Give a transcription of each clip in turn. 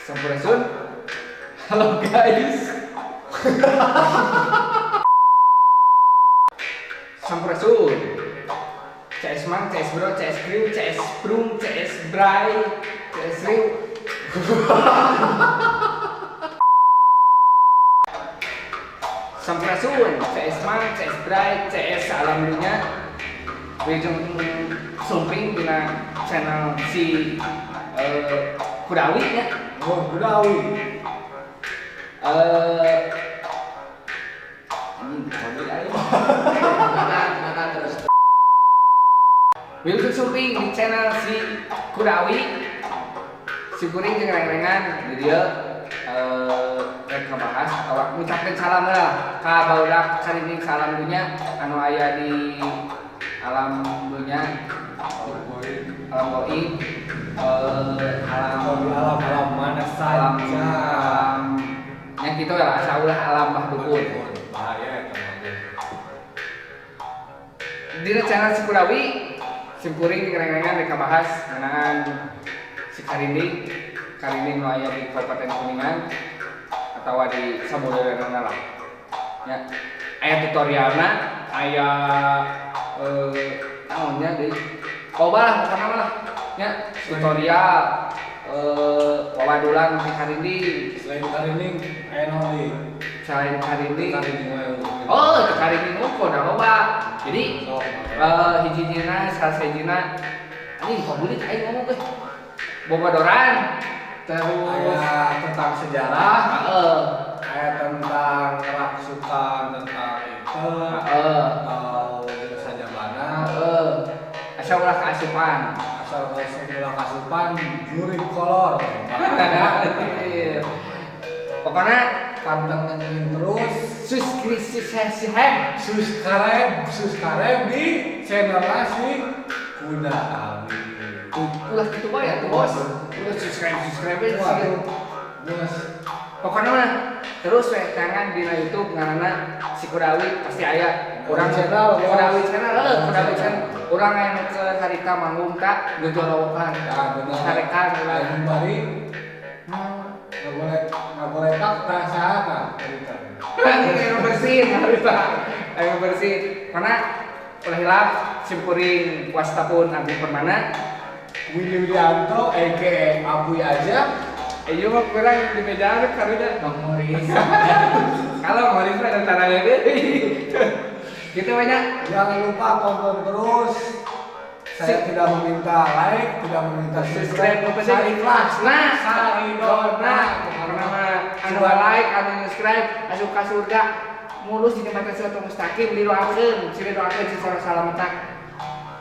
Sampurasun. Halo guys. Sampurasun. CS Mang, CS Bro, CS Crew, CS Brung, CS Bray, CS Riu. Sampurasun. CS Mang, CS Bray, CS Alam Dunia. Wilujeng sumping dina channel si Kudawi ya. Oh, Kudawi. Wilujeng sumping di channel si Kudawi. Si Kuring jeung reng-rengan di dieu rek ngebahas atau ngucapkeun salam lah ka barudak carining salam dunya anu aya di alam dunya, alam goib, alam mana saja. Yang gitu ya, asal ulah alam bah dukun. Bahaya Di channel si Kudawi, si Kuring ngereng-rengan mereka bahas ngenaan si Karinding nu aya di Kabupaten Kuningan atau di Samudera lah. Ya, aya tutorialna, aya naonnya deui. Loba lah pokona mah lah. Ya, tutorial wawadulan si Karinding. Selain Karinding, aya naon deui? Selain Karinding. Oh, Karinding udah loba. Jadi hiji-hijina salah-sahijina anjing pabulit aing ngomong teh. Bobodoran. Terus aya tentang sejarah, heeh. aya tentang raksukan, tentang itu, atau saja mana, Asal ulah keasupan. asal ulah kasupan, juri kolor, Pokoknya pantengin terus, subscribe di channel nasi Kudawi. ulah gitu bae ya tuh bos. Udah subscribe sih. Bos, Pokoknya mah terus we tangan di YouTube ngaranna si Kudawi pasti aya. Urang channel, Kudawi channel, Kudawi channel. Urang aya nu ke harita manggung ka gejolokan. benar. Sarekan ulah. Ayo bari, nggak boleh tak perasaan cerita. Ayo bersih. Karena ulah hilap simpuring wastapun Agung Permana. Willy Widianto, aka Abuy aja. Ayo mah kurang di meja karena Bang Moris. kalau Moris mah ada tanahnya deh. Gitu banyak. Jangan lupa tonton terus. Saya tidak meminta like, tidak meminta subscribe. Saya ikhlas. Nah, Saridona. karena mah anu like, anu subscribe, asup ka surga. Mulus di tempat siratal mustaqim didoakeun, doakeun si salah mata.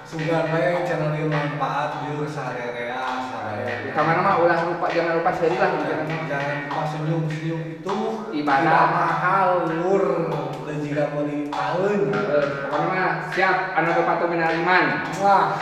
Sugan we channel ieu manfaat jeur sarerea saraya. Kamana mah ulah lupa jangan lupa seri lah Jangan lupa senyum-senyum itu Ibadah. tidak mahal lur dan jika mau ditaun. Pokoknya mah siap anu bepatu minal iman. Wah.